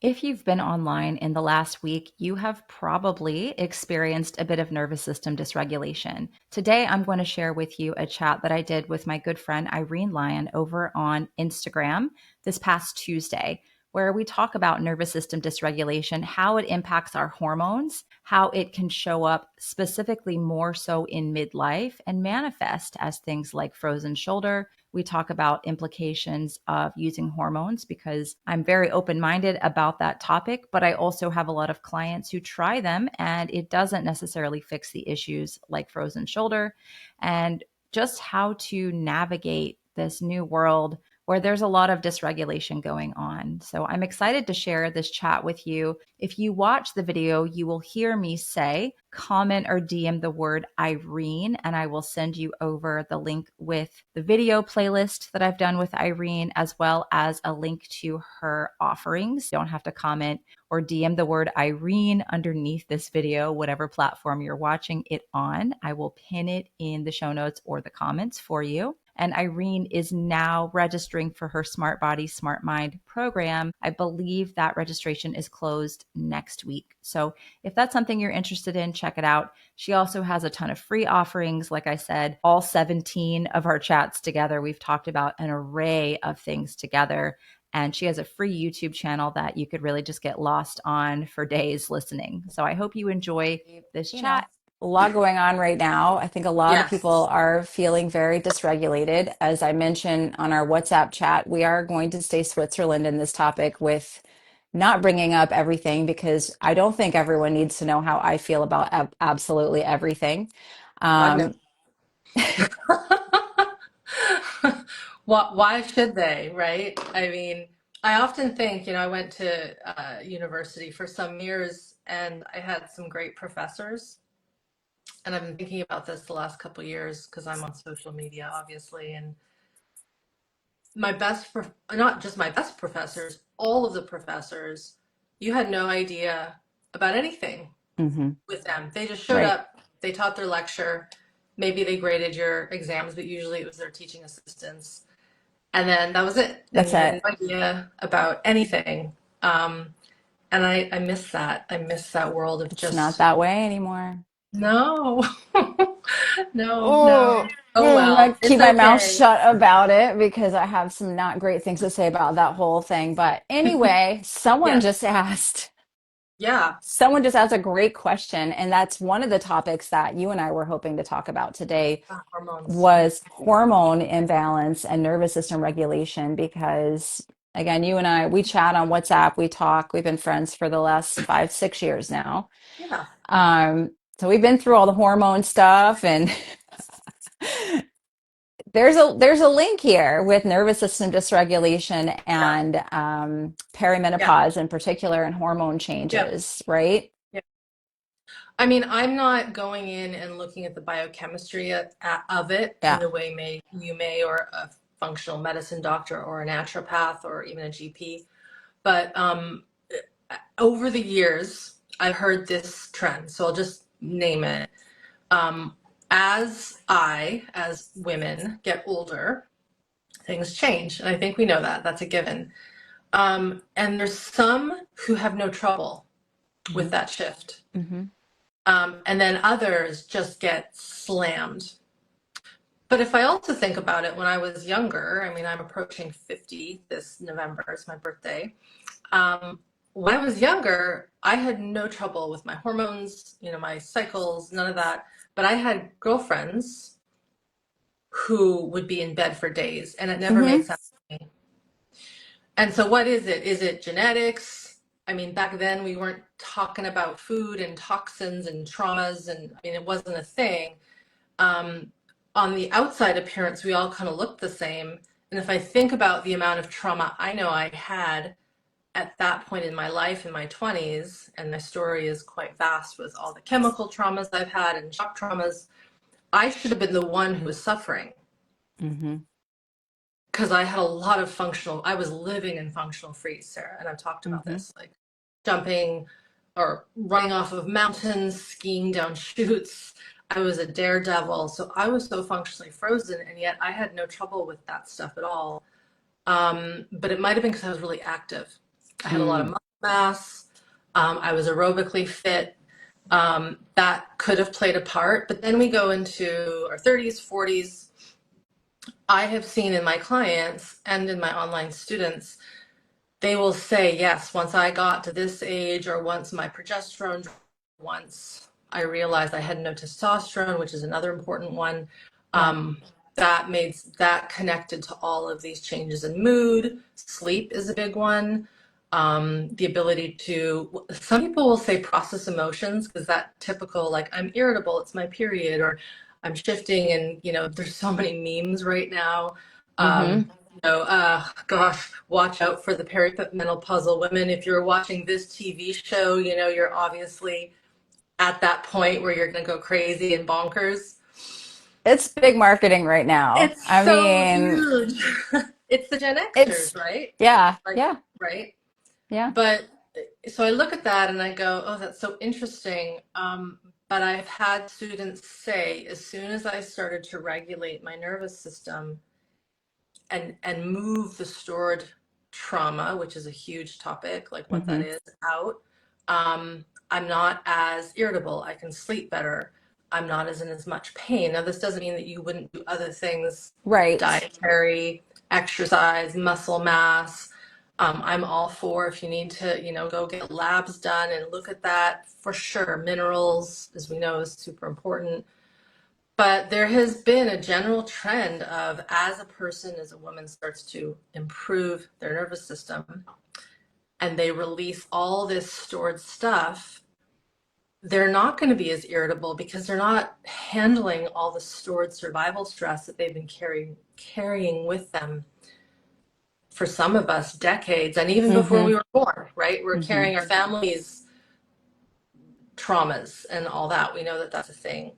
If you've been online in the last week, you have probably experienced a bit of nervous system dysregulation. Today, I'm going to share with you a chat that I did with my good friend Irene Lyon over on Instagram this past Tuesday, where we talk about nervous system dysregulation, how it impacts our hormones, how it can show up specifically more so in midlife and manifest as things like frozen shoulder. We talk about implications of using hormones because I'm very open minded about that topic, but I also have a lot of clients who try them and it doesn't necessarily fix the issues like frozen shoulder, and just how to navigate this new world where there's a lot of dysregulation going on. So I'm excited to share this chat with you. If you watch the video, you will hear me say, comment or DM the word Irene, and I will send you over the link with the video playlist that I've done with Irene, as well as a link to her offerings. You don't have to comment or DM the word Irene underneath this video, whatever platform you're watching it on. I will pin it in the show notes or the comments for you. And Irene is now registering for her Smart Body, Smart Mind program. I believe that registration is closed next week. So if that's something you're interested in, check it out. She also has a ton of free offerings. Like I said, all 17 of our chats together, we've talked about an array of things together. And she has a free YouTube channel that you could really just get lost on for days listening. So I hope you enjoy this chat. A lot going on right now. I think a lot of Yes. people are feeling very dysregulated. As I mentioned on our WhatsApp chat, we are going to stay Switzerland in this topic with not bringing up everything because I don't think everyone needs to know how I feel about absolutely everything. God no. Um, Why should they, right? I mean, I often think, I went to university for some years and I had some great professors. And I've been thinking about this the last couple of years because I'm on social media, obviously. And not just my best professors, all of the professors, you had no idea about anything mhm, with them. They just showed right. up, they taught their lecture, maybe they graded your exams, but usually it was their teaching assistants. And then that was it. And That's you had no it. idea about anything. Um, and I miss that. I miss that world of It's not just, that way anymore. no, no, Oh, no. Oh, I'm gonna well, it's keep my mouth okay. shut about it because I have some not great things to say about that whole thing. But anyway, Yes. Yeah. someone just asked a great question, and that's one of the topics that you and I were hoping to talk about today Hormones. was hormone imbalance and nervous system regulation because again, you and I, we chat on WhatsApp, we talk, we've been friends for the last 5, 6 years now. Yeah. So we've been through all the hormone stuff and there's a link here with nervous system dysregulation Yeah. and Yeah. perimenopause in particular and hormone Yeah. changes, right? Yeah. I mean, I'm not going in and looking at the biochemistry of it in Yeah. the way you may, or a functional medicine doctor, or a naturopath, or even a GP. But over the years, I've heard this trend. So I'll just name it. Um, as women get older, things change. And I think we know that. That's a given. And there's some who have no trouble with Hmm. that shift. Hmm. And then others just get slammed. But if I also think about it, when I was younger, I mean, I'm approaching 50 this November, it's my birthday. When I was younger, I had no trouble with my hormones, my cycles, none of that. But I had girlfriends who would be in bed for days, and it never made Hmm. sense to me. And so, what is it? Is it genetics? I mean, back then we weren't talking about food and toxins and traumas, and I mean, it wasn't a thing. Um, on the outside appearance, we all kind of looked the same. And if I think about the amount of trauma I know I had at that point in my life in my 20s, and my story is quite vast with all the chemical traumas I've had and shock traumas, I should have been the one who was suffering Hmm. because I had a lot of I was living in functional freeze, Sarah, and I've talked about Hmm. this, like jumping or running off of mountains, skiing down chutes. I was a daredevil, so I was so functionally frozen, and yet I had no trouble with that stuff at all. But it might have been because I was really active. I had a lot of Mm. muscle. mass. I was aerobically fit. That could have played a part. But then we go into our 30s, 40s. I have seen in my clients and in my online students, they will say, yes, once I got to this age, or once my progesterone, once I realized I had no testosterone, which is another important one, Yeah. um, that made that connected to all of these changes in mood. Sleep is a big one. The ability to, some people will say process emotions, because that typical, like, I'm irritable, it's my period, or I'm shifting, and there's so many memes right now. Mm-hmm. Gosh, watch out for the perimenopausal women. If you're watching this TV show, you're obviously at that point where you're going to go crazy and bonkers. It's big marketing right now. It's I so mean, huge. It's the Gen it's, Xers, right? yeah, Like, yeah, right? yeah. But so I look at that and I go, oh, that's so interesting. But I've had students say, as soon as I started to regulate my nervous system, and move the stored trauma, which is a huge topic, like what that Mm-hmm. is, out. I'm not as irritable. I can sleep better. I'm not as in as much pain. Now, this doesn't mean that you wouldn't do other things, Right. dietary, exercise, muscle mass. I'm all for, if you need to, go get labs done and look at that, for sure. Minerals, as we know, is super important. But there has been a general trend of, as a person, as a woman starts to improve their nervous system and they release all this stored stuff, they're not going to be as irritable, because they're not handling all the stored survival stress that they've been carrying with them for, some of us, decades, and even before Mm-hmm. we were born, right? We're Mm-hmm. carrying our families' traumas and all that. We know that that's a thing.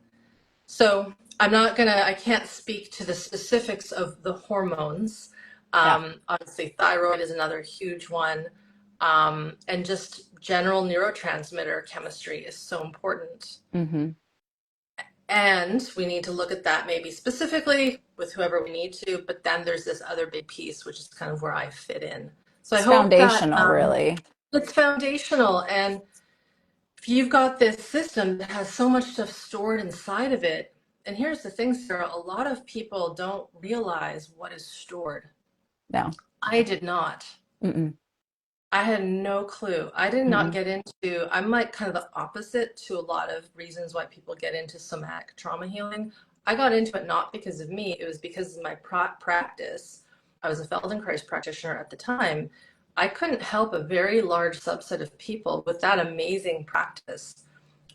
So I can't speak to the specifics of the hormones. Yeah. Obviously, thyroid is another huge one. And just general neurotransmitter chemistry is so important. Mm-hmm. And we need to look at that maybe specifically with whoever we need to. But then there's this other big piece, which is kind of where I fit in. So I It's hope that foundational, really. it's foundational. And if you've got this system that has so much stuff stored inside of it, and here's the thing, Sarah, a lot of people don't realize what is stored. No. I did not. Mm-mm. I had no clue. I did not Mm-mm. get into, I'm like kind of the opposite to a lot of reasons why people get into somatic trauma healing. I got into it not because of me, it was because of my practice. I was a Feldenkrais practitioner at the time. I couldn't help a very large subset of people with that amazing practice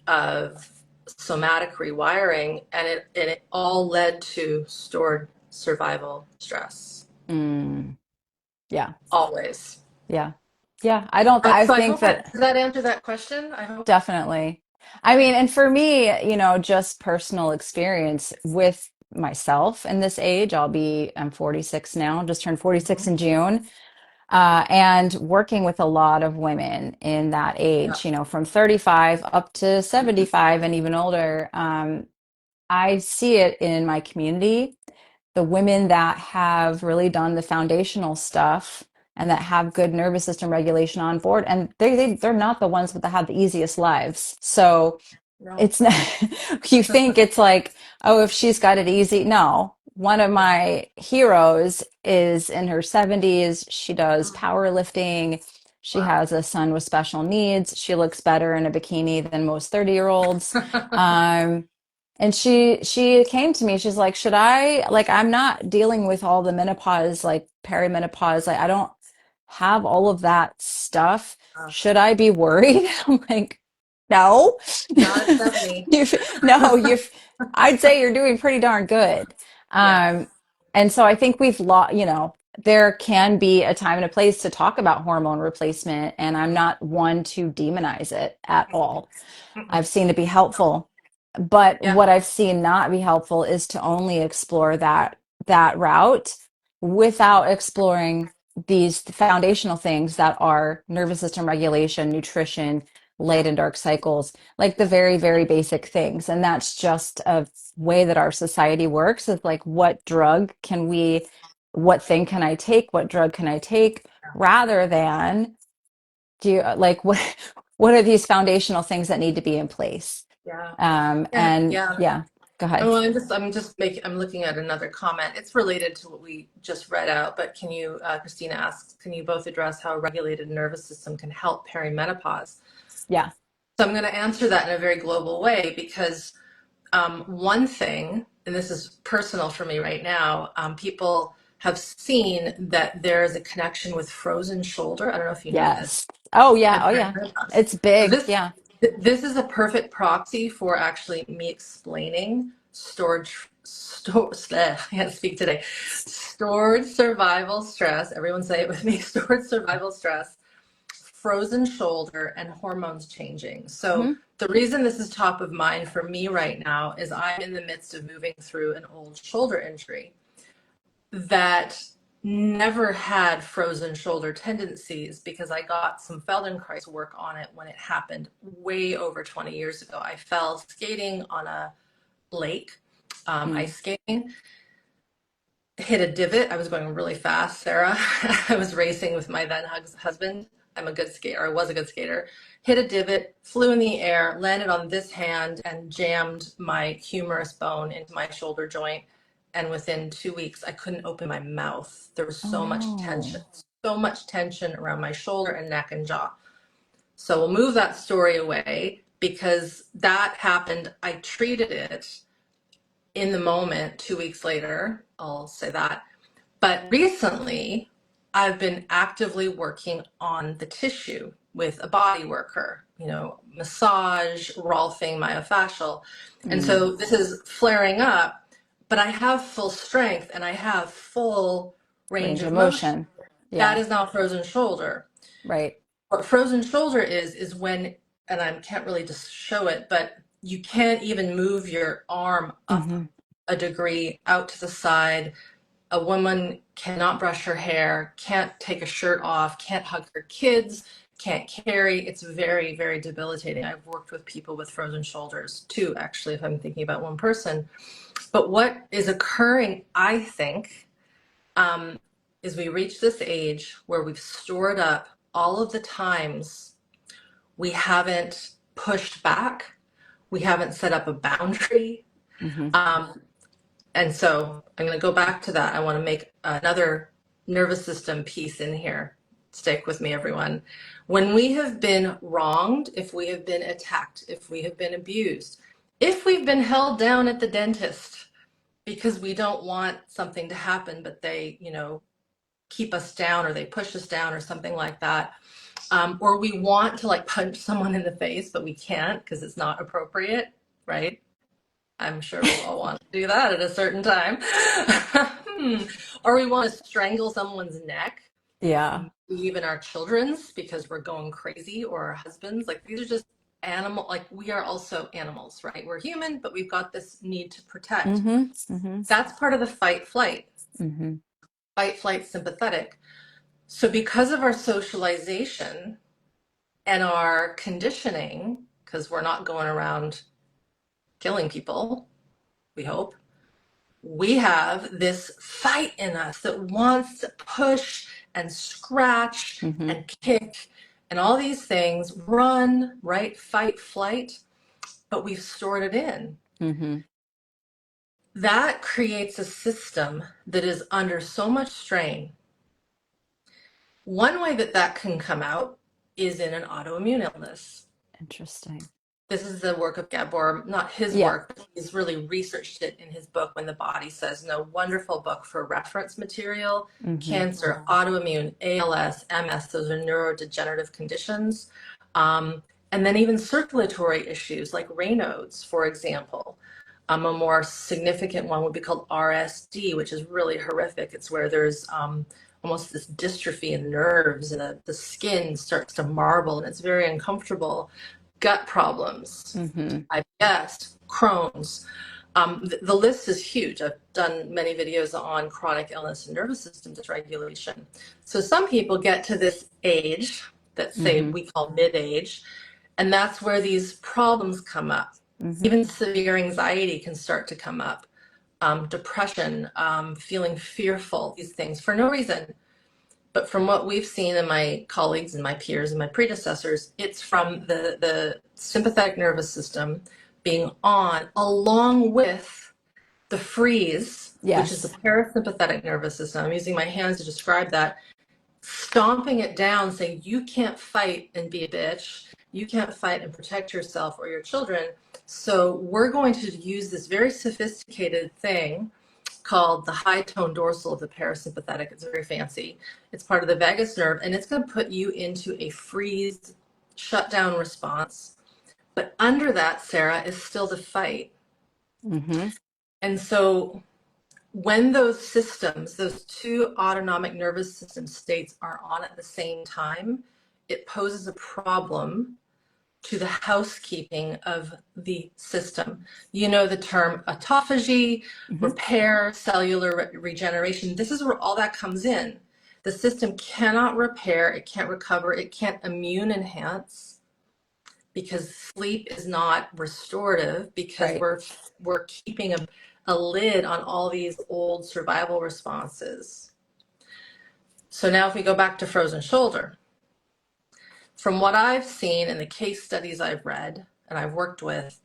of somatic rewiring, and it all led to stored survival stress. Mm. Yeah. Always. Yeah. Yeah. I So I think hope that, that does that answer that question? I hope. definitely. I mean, and for me, just personal experience with myself in this age, I'm 46 now, just turned 46 Mhm. in June. And working with a lot of women in that Yeah. age, from 35 up to 75 and even older. I see it in my community, the women that have really done the foundational stuff and that have good nervous system regulation on board, and they're not the ones that have the easiest lives. So No. it's not, you think it's like, oh, if she's got it easy. No. One of No. my heroes is in her 70s. She does powerlifting. She Wow. has a son with special needs. She looks better in a bikini than most 30-year-olds. Um, and she came to me. She's like, should I, like, I'm not dealing with all the menopause, like perimenopause. Like, I don't have all of that stuff. Should I be worried? I'm like, no. Not at 70. You've, no, I'd say you're doing pretty darn good. Yes. Um, and so I think we've lost, there can be a time and a place to talk about hormone replacement, and I'm not one to demonize it at all. Mm-mm. I've seen it be helpful. But Yeah. what I've seen not be helpful is to only explore that route without exploring these foundational things that are nervous system regulation, nutrition, light Yeah. and dark cycles, like the very, very basic things. And that's just a way that our society works, is like, what thing can I take? What drug can I take? Rather than Do you like what are these foundational things that need to be in place? Yeah. Yeah. And Yeah. yeah, go ahead. Oh, well, I'm looking at another comment. It's related to what we just read out, but can you, Christina asks, can you both address how a regulated nervous system can help perimenopause? Yeah. So I'm going to answer that in a very global way because one thing, and this is personal for me right now, people have seen that there is a connection with frozen shoulder. I don't know if you know this. Yes. Oh yeah. And Oh yeah. perimenopause. It's So big. this Yeah. this is a perfect proxy for actually me explaining I can't speak today. Stored survival stress. Everyone say it with me. Stored survival stress, frozen shoulder, and hormones changing. So Hmm. the reason this is top of mind for me right now is I'm in the midst of moving through an old shoulder injury that never had frozen shoulder tendencies because I got some Feldenkrais work on it when it happened way over 20 years ago. I fell skating on a lake, Mm. ice skating, hit a divot. I was going really fast, Sarah. I was racing with my then husband. I'm a good skater. I was a good skater. Hit a divot, flew in the air, landed on this hand, and jammed my humerus bone into my shoulder joint. And within 2 weeks, I couldn't open my mouth. There was Oh no. so much tension around my shoulder and neck and jaw. So we'll move that story away because that happened. I treated it in the moment 2 weeks later. I'll say that. But recently, I've been actively working on the tissue with a body worker, massage, Rolfing, myofascial. And Mm. so this is flaring up, but I have full strength and I have full range Range of of motion. motion. That Yeah. is now frozen shoulder. Right. What frozen shoulder is when, and I can't really just show it, but you can't even move your arm up Hmm. a degree out to the side. A woman cannot brush her hair, can't take a shirt off, can't hug her kids, can't carry. It's very, very debilitating. I've worked with people with frozen shoulders too, actually, if I'm thinking about one person. But what is occurring, I think, is we reach this age where we've stored up all of the times we haven't pushed back, we haven't set up a boundary. Hmm. Um, And so I'm going to go back to that. I want to make another nervous system piece in here. Stick with me, everyone. When we have been wronged, if we have been attacked, if we have been abused, if we've been held down at the dentist because we don't want something to happen, but they, keep us down or they push us down or something like that, or we want to like punch someone in the face, but we can't because it's not appropriate, right? I'm sure we all want to do that at a certain time. Or we want to strangle someone's neck, Yeah. even our children's, because we're going crazy, or our husbands. Like these are just like we are also animals, right? We're human, but we've got this need to protect. Hmm. Hmm. That's part of the Hmm. fight, flight, sympathetic. So because of our socialization and our conditioning, because we're not going around killing people, we hope, we have this fight in us that wants to push and scratch Hmm. and kick and all these things, run, right? Fight, flight, but we've stored it in. Hmm. That creates a system that is under so much strain. One way that that can come out is in an autoimmune illness. Interesting. This is the work of Gabor, not his Yeah. work, but he's really researched it in his book, When the Body Says No. Wonderful book for reference material. Hmm. Cancer, autoimmune, ALS, MS, those are neurodegenerative conditions. And then even circulatory issues like Raynaud's, for example. A more significant one would be called RSD, which is really horrific. It's where there's almost this dystrophy in nerves and the skin starts to marble and it's very uncomfortable. Gut problems, Hmm. IBS, Crohn's. The list is huge. I've done many videos on chronic illness and nervous system dysregulation. So some people get to this age that say Hmm. we call mid-age, and that's where these problems come up. Hmm. Even severe anxiety can start to come up. Depression, feeling fearful, these things for no reason. But from what we've seen in my colleagues and my peers and my predecessors, it's from the sympathetic nervous system being on along with the freeze, which is the Yes. parasympathetic nervous system. I'm using my hands to describe that, stomping it down, saying, you can't fight and be a bitch. You can't fight and protect yourself or your children. So we're going to use this very sophisticated thing called the high tone dorsal of the parasympathetic. It's very fancy. It's part of the vagus nerve, and it's going to put you into a freeze, shutdown response. But under that, Sarah, is still the fight. Mm-hmm. And so when those systems, those two autonomic nervous system states are on at the same time, it poses a problem to the housekeeping of the system. You know the term autophagy, repair, cellular regeneration. This is where all that comes in. The system cannot repair, it can't recover, it can't immune enhance because sleep is not restorative, because Right. we're keeping a lid on all these old survival responses. So now if we go back to frozen shoulder, from what I've seen in the case studies I've read and I've worked with,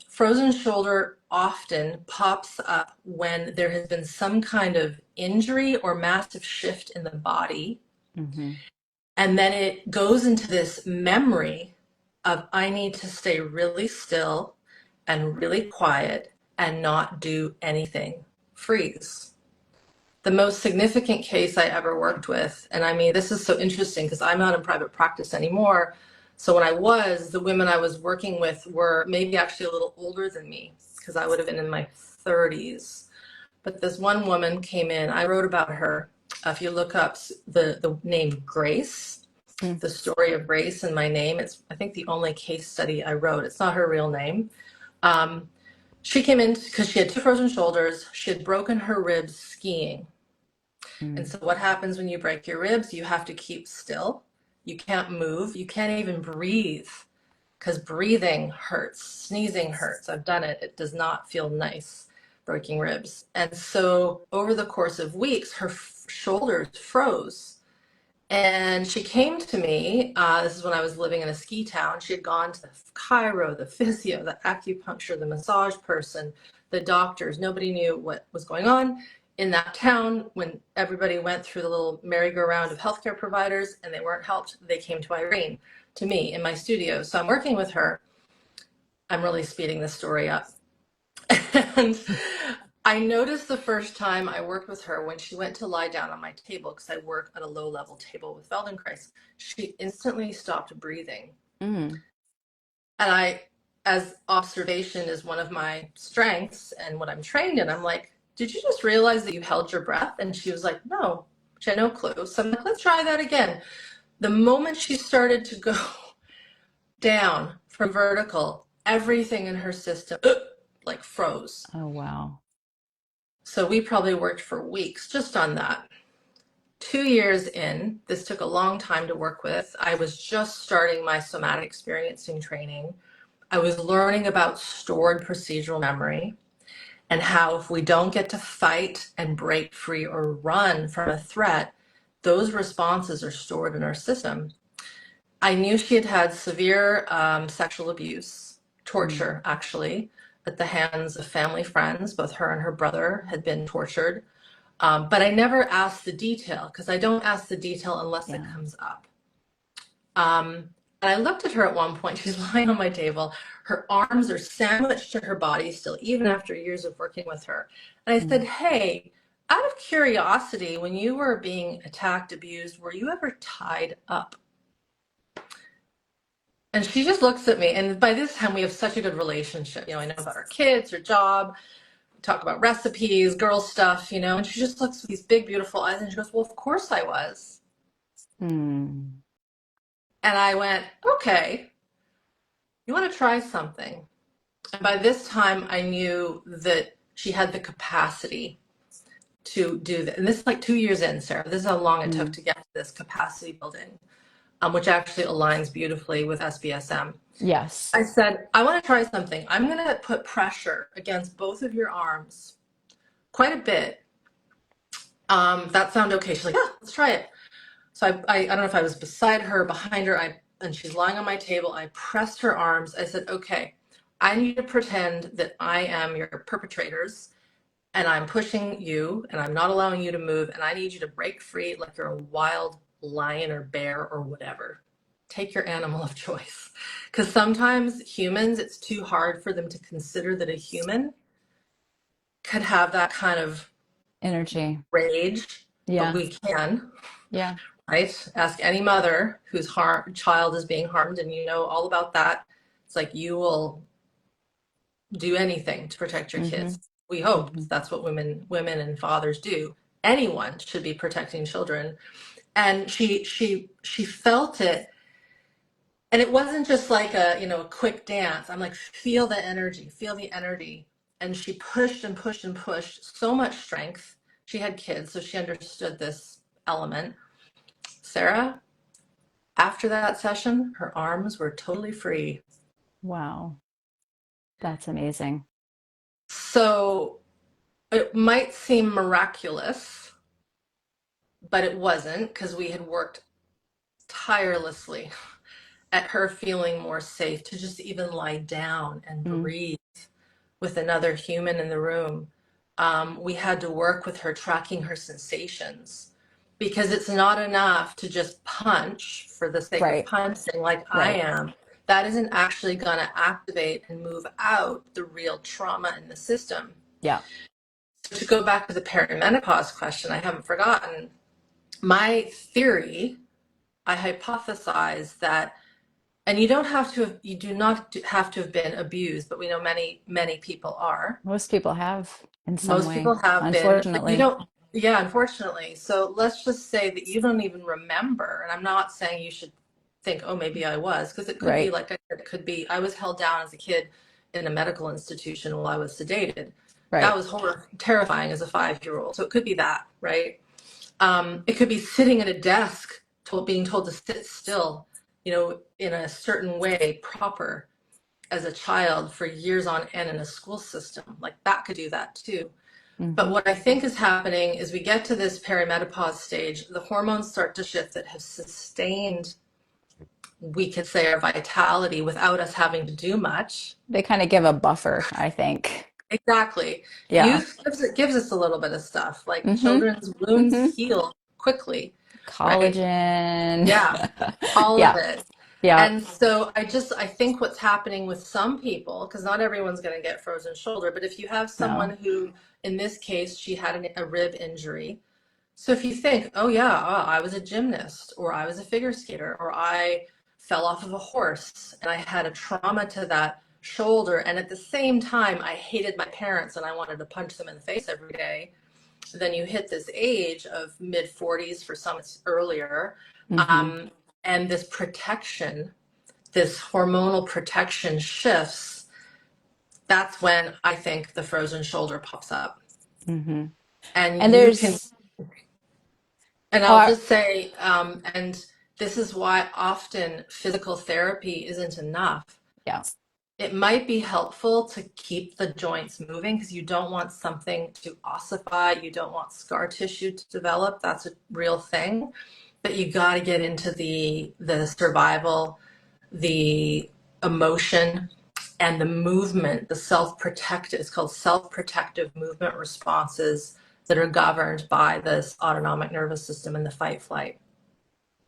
frozen shoulder often pops up when there has been some kind of injury or massive shift in the body. Mm-hmm. And then it goes into this memory of, I need to stay really still and really quiet and not do anything. Freeze. The most significant case I ever worked with, and I mean, this is so interesting because I'm not in private practice anymore. So when I was, the women I was working with were maybe actually a little older than me because I would have been in my 30s. But this one woman came in, I wrote about her. If you look up the name Grace, the story of Grace in my name, it's, I think, the only case study I wrote. It's not her real name. She came in because she had two frozen shoulders. She had broken her ribs skiing. And so what happens when you break your ribs? You have to keep still. You can't move. You can't even breathe because breathing hurts. Sneezing hurts. I've done it. It does not feel nice, breaking ribs. And so over the course of weeks, her shoulders froze. And she came to me. This is when I was living in a ski town. She had gone to the chiro, the physio, the acupuncture, the massage person, the doctors. Nobody knew what was going on in that town. When everybody went through the little merry-go-round of healthcare providers and they weren't helped, they came to Irene, to me in my studio. So I'm working with her. I'm really speeding this story up. And I noticed the first time I worked with her, when she went to lie down on my table, because I work at a low-level table with Feldenkrais, she instantly stopped breathing. Mm. And I, as observation is one of my strengths and what I'm trained in, I'm like, did you just realize that you held your breath? And she was like, no, she had no clue. So I'm like, let's try that again. The moment she started to go down from vertical, everything in her system like froze. Oh, wow. So we probably worked for weeks just on that. 2 years in, this took a long time to work with. I was just starting my somatic experiencing training. I was learning about stored procedural memory and how if we don't get to fight and break free or run from a threat, those responses are stored in our system. I knew she had had severe sexual abuse, torture actually, at the hands of family friends. Both her and her brother had been tortured. But I never asked the detail because I don't ask the detail unless it comes up. And I looked at her at one point. She's lying on my table. Her arms are sandwiched to her body still, even after years of working with her. And I said, hey, out of curiosity, when you were being attacked, abused, were you ever tied up? And she just looks at me. And by this time, we have such a good relationship. You know, I know about her kids, her job. We talk about recipes, girl stuff, you know. And she just looks with these big, beautiful eyes. And she goes, well, of course I was. Mm. And I went, okay, you want to try something? And by this time, I knew that she had the capacity to do that. And this is like 2 years in, Sarah. This is how long it took to get to this capacity building, which actually aligns beautifully with SBSM. Yes. I said, I want to try something. I'm going to put pressure against both of your arms quite a bit. That sound okay? She's like, yeah, let's try it. So I don't know if I was beside her, behind her, and she's lying on my table. I pressed her arms. I said, okay, I need to pretend that I am your perpetrators and I'm pushing you and I'm not allowing you to move. And I need you to break free like you're a wild lion or bear or whatever. Take your animal of choice. Because sometimes humans, it's too hard for them to consider that a human could have that kind of Energy. rage, but Yeah. we can, Yeah. right? Ask any mother whose child is being harmed, and you know all about that. It's like you will do anything to protect your Mm-hmm. kids. We hope Mm-hmm. that's what women and fathers do. Anyone should be protecting children. And she felt it, and it wasn't just like a quick dance. I'm like, feel the energy, feel the energy. And she pushed and pushed and pushed, so much strength. She had kids, so she understood this element. Sarah, after that session, her arms were totally free. Wow. That's amazing. So it might seem miraculous, but it wasn't, because we had worked tirelessly at her feeling more safe to just even lie down and Mm. breathe with another human in the room. We had to work with her tracking her sensations, because it's not enough to just punch for the sake of Right. punching like I Right. am. That isn't actually going to activate and move out the real trauma in the system. Yeah. So to go back to the perimenopause question, I haven't forgotten. My theory, I hypothesize that, and you do not have to have been abused, but we know many people are. Most people have in some Most way, people have been, but you unfortunately. don't, yeah, unfortunately. So let's just say that you don't even remember. And I'm not saying you should think, oh, maybe I was, because it could be, Right. like I said, it could be, I was held down as a kid in a medical institution while I was sedated. That Right. was terrifying as a 5-year-old. So it could be that, right? It could be sitting at a desk, being told to sit still, in a certain way, proper, as a child for years on end in a school system. Like that could do that too. But Mm-hmm. what I think is happening is we get to this perimenopause stage, the hormones start to shift that have sustained, we could say, our vitality without us having to do much. They kind of give a buffer, I think. Exactly. Yeah. Youth gives us a little bit of stuff. Like Mm-hmm. children's wounds Mm-hmm. heal quickly, right? Collagen. Yeah, all of Yeah. it. Yeah. And so I think what's happening with some people, because not everyone's going to get frozen shoulder, but if you have No. someone who, in this case, she had a rib injury. So if you think, oh yeah, I was a gymnast, or I was a figure skater, or I fell off of a horse and I had a trauma to that shoulder, and at the same time I hated my parents and I wanted to punch them in the face every day, then you hit this age of mid 40s, for some it's earlier, Mm-hmm. um, and this protection, this hormonal protection shifts. That's when I think the frozen shoulder pops up. Mm-hmm. And And you can, there's and I'll uh just say, and this is why often physical therapy isn't enough. yeah. It might be helpful to keep the joints moving, because you don't want something to ossify. You don't want scar tissue to develop. That's a real thing. But you got to get into the survival, the emotion, and the movement, the self-protective, it's called self-protective movement responses that are governed by this autonomic nervous system and the fight flight.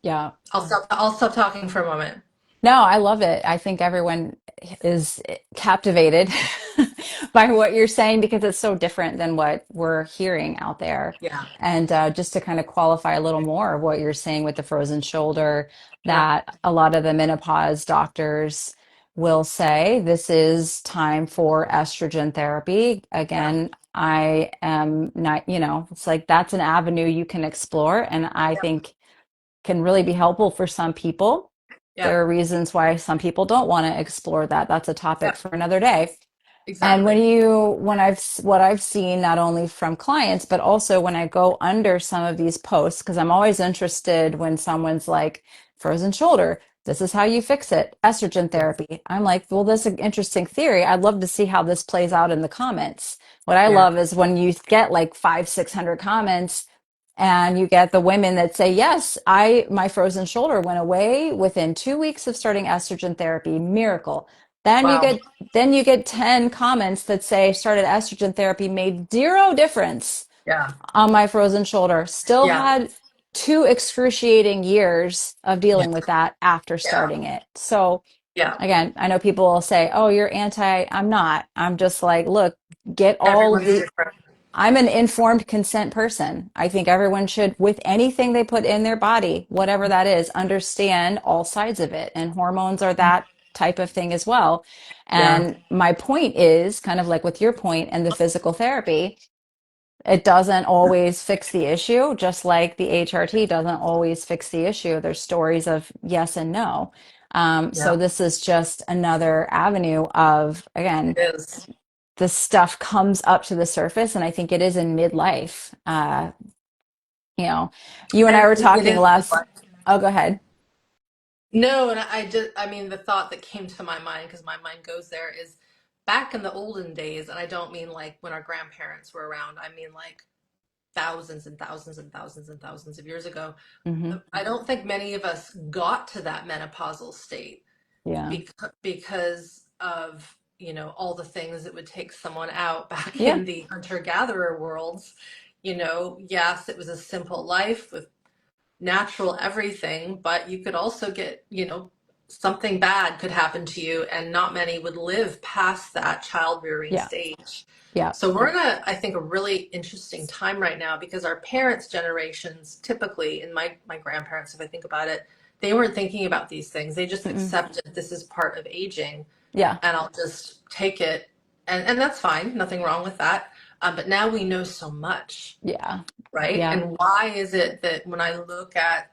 Yeah. I'll stop talking for a moment. No, I love it. I think everyone is captivated by what you're saying because it's so different than what we're hearing out there. Yeah. And just to kind of qualify a little more of what you're saying with the frozen shoulder, Yeah. that a lot of the menopause doctors will say this is time for estrogen therapy. Yeah. Again, I am not, it's like that's an avenue you can explore. And I Yep. think can really be helpful for some people. There Yep. are reasons why some people don't want to explore that. That's a topic Yep. for another day. And Exactly. what I've seen not only from clients, but also when I go under some of these posts, because I'm always interested when someone's like, frozen shoulder, this is how you fix it, estrogen Yeah. therapy. I'm like, well, that's an interesting theory. I'd love to see how this plays out in the comments. What I Yeah. love is when you get like 600 comments And you get the women that say, yes, my frozen shoulder went away within 2 weeks of starting estrogen therapy. Miracle. Then you Wow. get then you get 10 comments that say started estrogen therapy, made zero difference Yeah. on my frozen shoulder. Still Yeah. had 2 excruciating years of Yeah. dealing with that after Yeah. starting it. So Yeah. again, I know people will say, "Oh, you're anti." I'm not. I'm just like, look, get all of Everyone's the different. I'm an informed consent person. I think everyone should, with anything they put in their body, whatever that is, understand all sides of it. And hormones are that type of thing as well. Yeah. And my point is kind of like with your point and the physical therapy, it doesn't always fix the issue, just like the HRT doesn't always fix the issue. There's stories of yes and no. Yeah. So this is just another avenue of, again, It is. the stuff comes up to the surface, and I think it is in midlife. You know, you and I And were it talking is last. midlife. Oh, go ahead. No, and I mean, the thought that came to my mind, because my mind goes there, is back in the olden days, and I don't mean like when our grandparents were around, I mean like thousands and thousands and thousands and thousands of years ago. Hmm. I don't think many of us got to that menopausal state Yeah. because of, all the things that would take someone out back Yeah. in the hunter-gatherer worlds. Yes, it was a simple life with natural everything, but you could also get, something bad could happen to you, and not many would live past that child rearing Yeah. stage. Yeah. So we're in I think, a really interesting time right now, because our parents' generations, typically, and my grandparents, if I think about it, they weren't thinking about these things. They just Mm-mm. accepted this is part of aging, Yeah. and I'll just take it, and that's fine. Nothing wrong with that. But now we know so much, Yeah. right? Yeah. And why is it that when I look at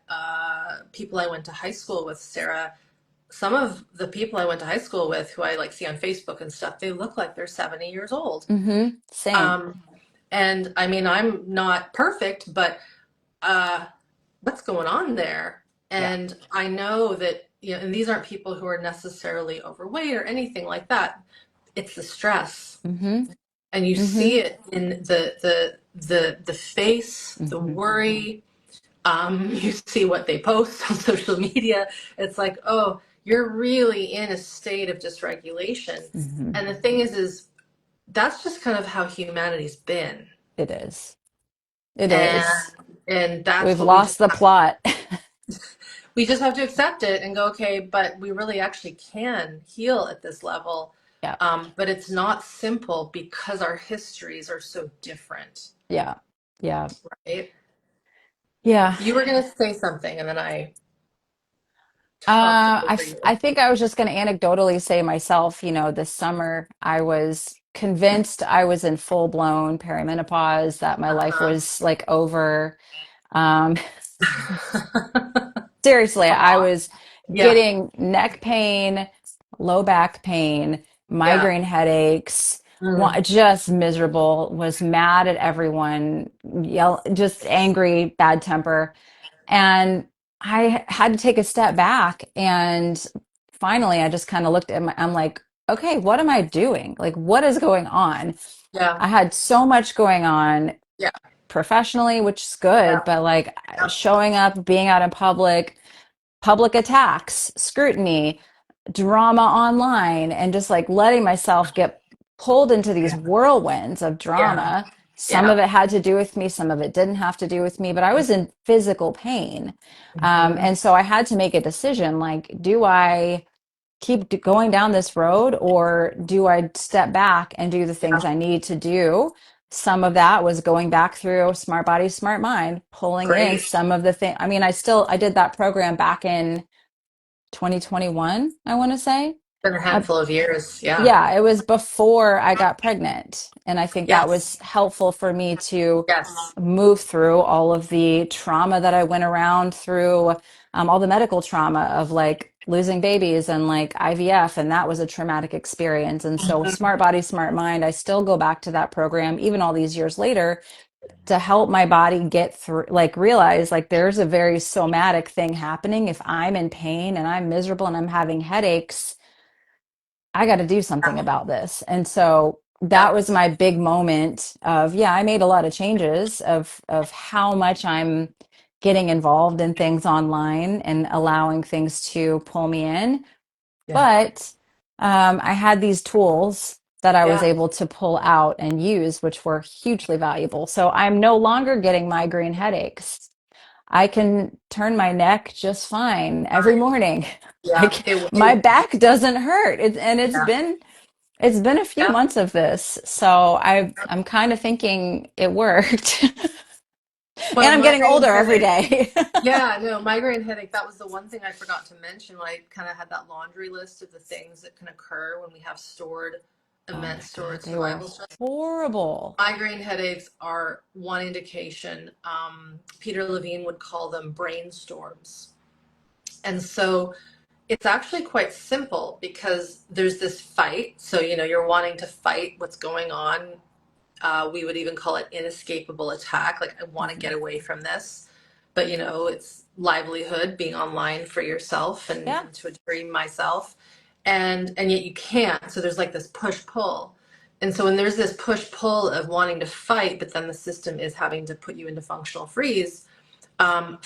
people I went to high school with, Sarah, some of the people I went to high school with, who I like see on Facebook and stuff, they look like they're 70 years old. Same. Um, and I mean, I'm not perfect, but uh, what's going on there? Yeah. And I know that, and these aren't people who are necessarily overweight or anything like that. It's the stress, Hmm. and you Hmm. see it in the face, the Hmm. worry. You see what they post on social media. It's like, oh, you're really in a state of dysregulation. Hmm. And the thing is that's just kind of how humanity's been. It is. It And is. that's We've what we lost just the have, plot. have to accept it and go, okay, but we really actually can heal at this level. Yeah. But it's not simple because our histories are so different, Yeah. Yeah. right? Yeah. You were going to say something, and then I talked over you. I think I was just going to anecdotally say myself, this summer I was convinced I was in full blown perimenopause, that my life Uh-huh. was like over. Um, Seriously, I Aw. was Yeah, getting neck pain, low back pain, yeah. migraine headaches, Mm, just miserable, was mad at everyone, just angry, bad temper. And I had to take a step back. And finally, I just kind of looked at I'm like, okay, what am I doing? Like, what is going on? yeah, I had so much going on yeah, professionally, which is yeah, good, but like yeah, showing up, being out in public, public attacks, scrutiny, drama online, and just like letting myself get pulled into these whirlwinds of yeah, drama. Some yeah. of it had to do with me, some of it didn't have to do with me, but I was in physical pain. Mhm. And so I had to make a decision like, do I keep going down this road, or do I step back and do the things Yeah, I need to do? Some of that was going back through Smart Body, Smart Mind, pulling in great. some of the things. I mean, I did that program back in 2021, I want to say. Been a I, handful of years. Yeah. yeah, it was before I got pregnant. And I think that was Yes. helpful for me to Yes. move through all of the trauma that I went around through, all the medical trauma of like losing babies and like IVF. And that was a traumatic experience. And so, Mhm. Smart Body, Smart Mind, I still go back to that program, even all these years later, to help my body get through, like realize like there's a very somatic thing happening. If I'm in pain and I'm miserable and I'm having headaches, I got to do something Yeah. about this. And so that Yeah. was my big moment of, yeah, I made a lot of changes of how much I'm getting involved in things online and allowing things to pull me in. Yeah. But I had these tools that I was Yeah. able to pull out and use, which were hugely valuable. So I'm no longer getting migraine headaches. I can turn my neck just fine every morning. Yeah. Like my back doesn't hurt. And Yeah. it's been a few Yeah. months of this. So I'm kind of thinking it worked. Well, And I'm getting migraine older every headache. day. Yeah, no, migraine headache. That was the one thing I forgot to mention when I kind of had that laundry list of the things that can occur when we have stored, Oh my immense God, stored they were survival stress. horrible. Migraine headaches are one indication. Peter Levine would call them brainstorms. And so it's actually quite simple because there's this fight. So, you're wanting to fight what's going on. We would even call it inescapable attack. Like, I want to get Mhm. away from this. But, it's livelihood, being online for yourself Yeah. and to a degree myself. And yet you can't. So there's like this push pull. And so when there's this push pull of wanting to fight, but then the system is having to put you into functional freeze,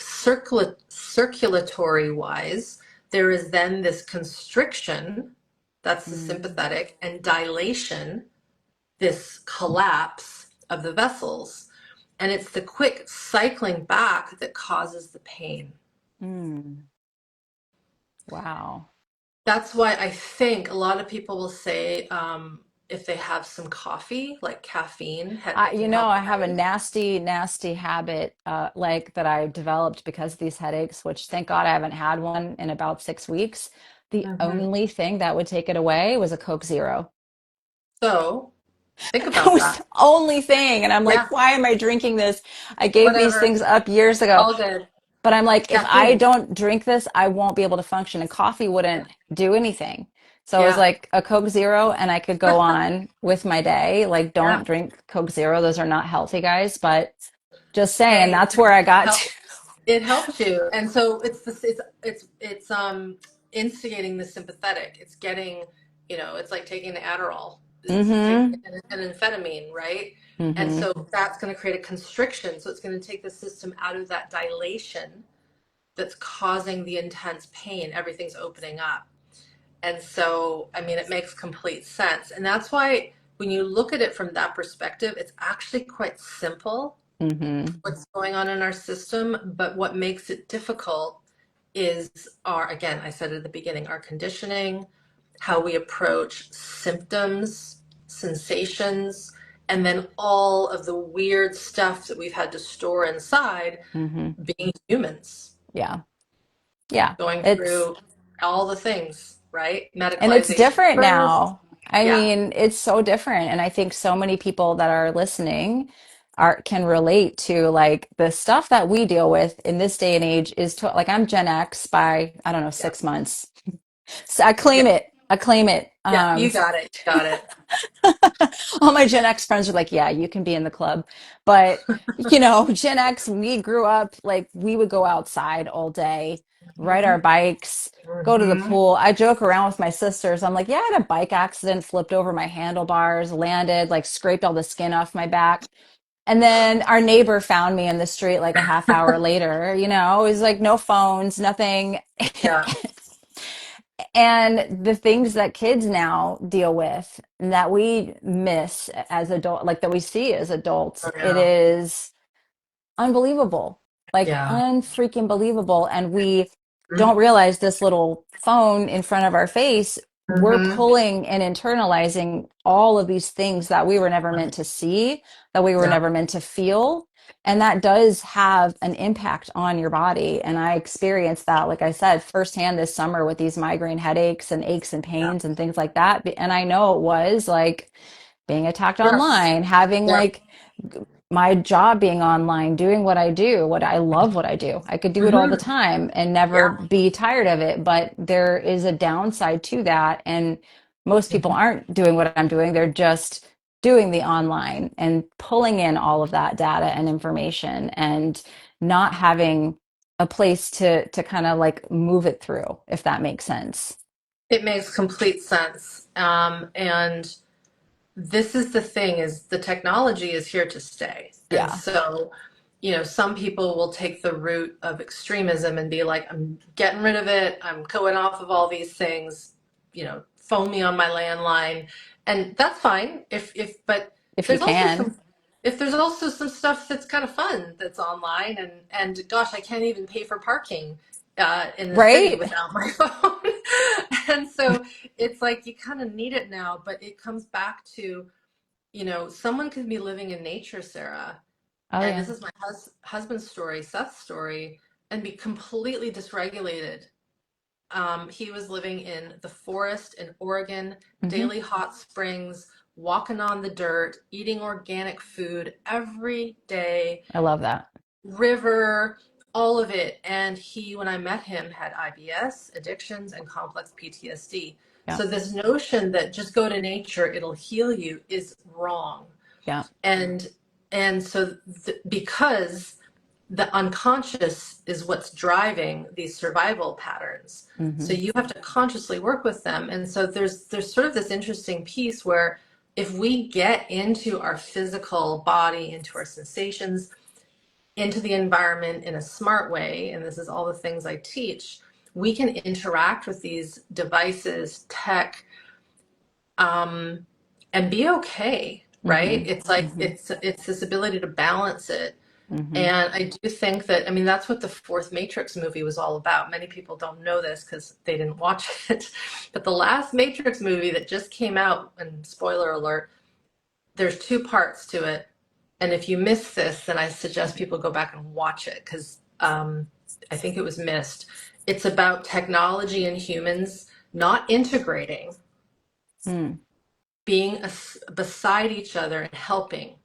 circulatory wise, there is then this constriction, that's the Mm, sympathetic, and dilation, this collapse of the vessels. And it's the quick cycling back that causes the pain. mm. Wow. That's why I think a lot of people will say if they have some coffee, like caffeine, it can help I with have a headache. nasty, nasty habit, like that I developed because of these headaches, which thank God I haven't had one in about 6 weeks. The Hmm. only thing that would take it away was a Coke Zero. So think That about was that. the only thing. And I'm like, Yeah, why am I drinking this? I gave these whatever. things up years ago. All good. But I'm like, if I Caffeine. don't drink this, I won't be able to function, and coffee Yeah. wouldn't do anything. So it was Yeah. like a Coke Zero, and I could go on with my day. Like, Yeah. don't drink Coke Zero. Those are not healthy, guys. But just saying, Hey, that's where I got help. to. It helps you. And so it's instigating the sympathetic. It's getting, it's like taking the Adderall. It's taking Mm-hmm. an amphetamine, right? And Mm-hmm. so that's going to create a constriction. So it's going to take the system out of that dilation that's causing the intense pain. Everything's opening up. And so, I mean, it makes complete sense. And that's why when you look at it from that perspective, it's actually quite simple Mm-hmm. what's going on in our system. But what makes it difficult is again, I said at the beginning, our conditioning, how we approach symptoms, sensations, and then all of the weird stuff that we've had to store inside Mm-hmm. being humans, Yeah. Yeah. going It's through all the things, right? And it's Medicalization different first. now. I Yeah. mean, it's so different. And I think so many people that are listening are can relate to like the stuff that we deal with in this day and age is to, like I'm Gen X by, I don't know, Yeah. 6 months. So I claim Yeah. it. I claim it. Yeah. You got it. You got it. All my Gen X friends are like, yeah, you can be in the club. But, Gen X, we grew up like we would go outside all day, ride our Hmm. bikes, go to the Hmm. pool. I joke around with my sisters. I'm like, yeah, I had a bike accident, flipped over my handlebars, landed, like scraped all the skin off my back. And then our neighbor found me in the street like a half hour later, it was like no phones, nothing. Yeah. And the things that kids now deal with that we miss as adult, like that we see as adults, Oh, it yeah. is unbelievable, like Yeah. unfreaking believable. And we don't realize this little phone in front of our face, we're Hmm. pulling and internalizing all of these things that we were never meant to see, that we were Yeah. never meant to feel. And that does have an impact on your body. And I experienced that, like I said, firsthand this summer with these migraine headaches and aches and Yeah. pains and things like that. And I know it was like being attacked Stress. online, having Yeah. like my job being online, doing what I love what I do. I could do it all the Hmm. time and never Yeah. be tired of it, but there is a downside to that. And most people Hmm. aren't doing what I'm doing. They're just doing the online and pulling in all of that data and information and not having a place to kind of like move it through, if that makes sense. It makes complete sense. And this is the thing, is the technology is here to stay. And Yeah. so, some people will take the route of extremism and be like, I'm getting rid of it. I'm going off of all these things, phone me on my landline. And that's fine but If you there's also can. some, if there's also some stuff that's kind of fun that's online and gosh, I can't even pay for parking in the city Right? without my phone. And so it's like you kind of need it now, but it comes back to, someone could be living in nature, Sarah, Oh and yeah. this is my husband's story, Seth's story, and be completely dysregulated. He was living in the forest in Oregon, Hmm. daily hot springs, walking on the dirt, eating organic food every day, I love that. river, all of it. And he, when I met him, had IBS, addictions, and complex PTSD. Yeah. So this notion that just go to nature, it'll heal you is wrong. Yeah. And so because the unconscious is what's driving these survival patterns. So Hmm. you have to consciously work with them. And so there's sort of this interesting piece where if we get into our physical body, into our sensations, into the environment in a smart way, and this is all the things I teach, we can interact with these devices, tech, um, and be okay, right? Hmm. It's like Hmm. it's this ability to balance it. Hmm. And I do think that, I mean, that's what the fourth Matrix movie was all about. Many people don't know this because they didn't watch it. But the last Matrix movie that just came out, and spoiler alert, there's two parts to it. And if you miss this, then I suggest people go back and watch it because I think it was missed. It's about technology and humans not integrating, Mm. being beside each other and helping.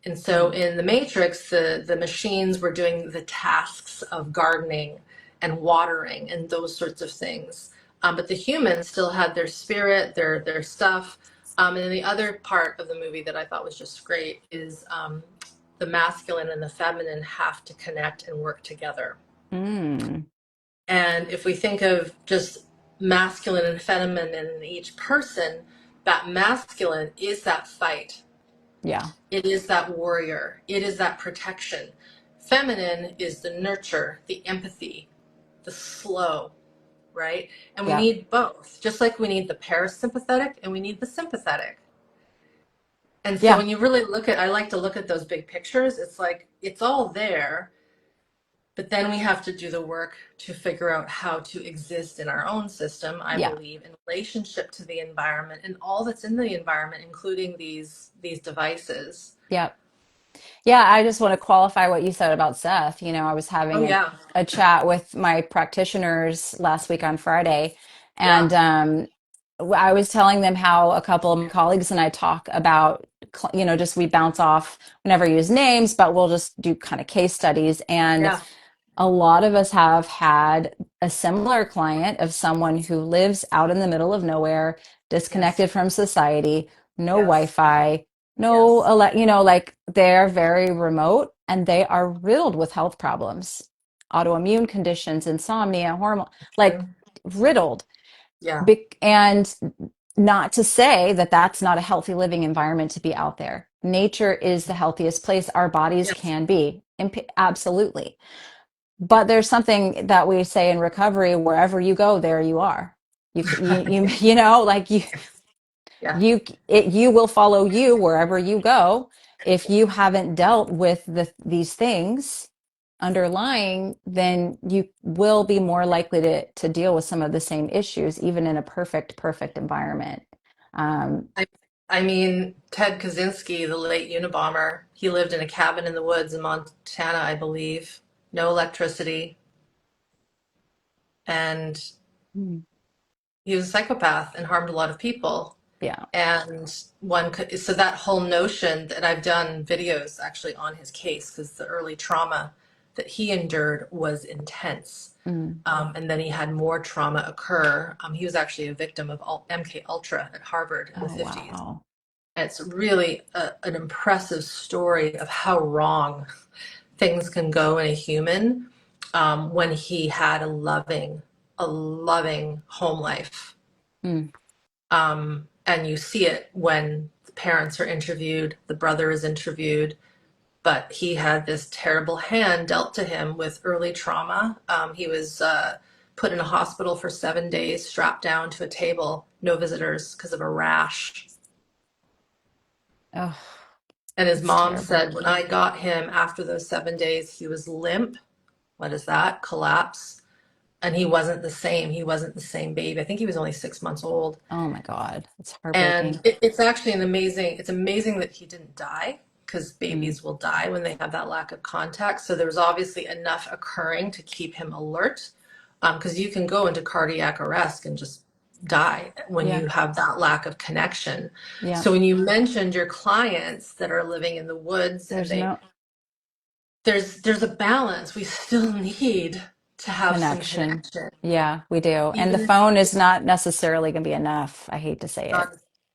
And so Mm. in the Matrix, the machines were doing the tasks of gardening and watering and those sorts of things. But the humans still had their spirit, their stuff. And then the other part of the movie that I thought was just great is the masculine and the feminine have to connect and work together. Mm. And if we think of just masculine and feminine in each person, that masculine is that fight. Yeah. It is that warrior. It is that protection. Feminine is the nurture, the empathy, the slow, right? And we Yeah. need both, just like we need the parasympathetic and we need the sympathetic. And so Yeah. when you really look at, I like to look at those big pictures, it's like it's all there, but then we have to do the work to figure out how to exist in our own system, I Yeah. believe, in relationship to the environment and all that's in the environment, including these devices. Yeah. Yeah, I just want to qualify what you said about Seth. I was Oh having yeah. a chat with my practitioners last week on Friday, and Yeah. I was telling them how a couple of my colleagues and I talk about, just we bounce off, we never use names, but we'll just do kind of case studies. And Yeah. a lot of us have had a similar client of someone who lives out in the middle of nowhere, Yes. disconnected from society, no Yes. Wi-Fi, no, Yes. like they're very remote and they are riddled with health problems, autoimmune conditions, insomnia, hormone, like True. riddled. Yeah. And not to say that that's not a healthy living environment to be out there. Nature is the healthiest place our bodies Yes. can be. Absolutely. But there's something that we say in recovery, wherever you go, there you are. Like Yeah. you will follow you wherever you go. If you haven't dealt with these things underlying, then you will be more likely to deal with some of the same issues, even in a perfect environment. Um, I, I mean, Ted Kaczynski, the late Unabomber, he lived in a cabin in the woods in Montana, I believe. No electricity. And mm, he was a psychopath and harmed a lot of people. yeah. And one could, so that whole notion that I've done videos actually on his case because the early trauma that he endured was intense. Mm. And then he had more trauma occur. He was actually a victim of MK Ultra at Harvard in the Oh, 50s. wow. And it's really an impressive story of how wrong things can go in a human when he had a loving home life. Mm. And you see it when the parents are interviewed, the brother is interviewed, but he had this terrible hand dealt to him with early trauma. He was put in a hospital for 7 days, strapped down to a table, no visitors because of a rash. Oh, And his it's mom terrible. said, when I got him after those 7 days, he was limp. What is that? Collapse. And he wasn't the same. He wasn't the same baby. I think he was only 6 months old. Oh my God. It's And heartbreaking. it's actually it's amazing that he didn't die because Mm. babies will die when they have that lack of contact. So there was obviously enough occurring to keep him alert. Because you can go into cardiac arrest and just die when Yeah. you have that lack of connection. Yeah. So when you mentioned your clients that are living in the woods and There's no there's a balance. We still need to have some connection. connection, Yeah, we do. And the even if phone is not necessarily going to be enough. I hate to say it. God,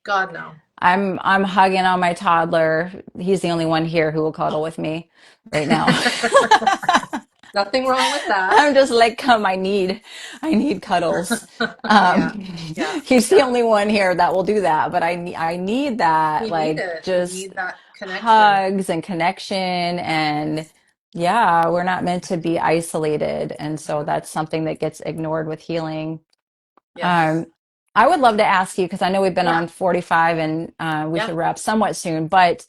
God no. I'm hugging on my toddler. He's the only one here who will cuddle with me right now. Nothing wrong with that. I'm just like, come, I need cuddles. Yeah, Um, yeah, he's the yeah. only one here that will do that, but I need that, We need like, it. We just need that connection. hugs and connection. And yeah, we're not meant to be isolated. And so Mhm. that's something that gets ignored with healing. Yes. Um, I would love to ask you, because I know we've been Yeah, on 45 and we yeah. should wrap somewhat soon, but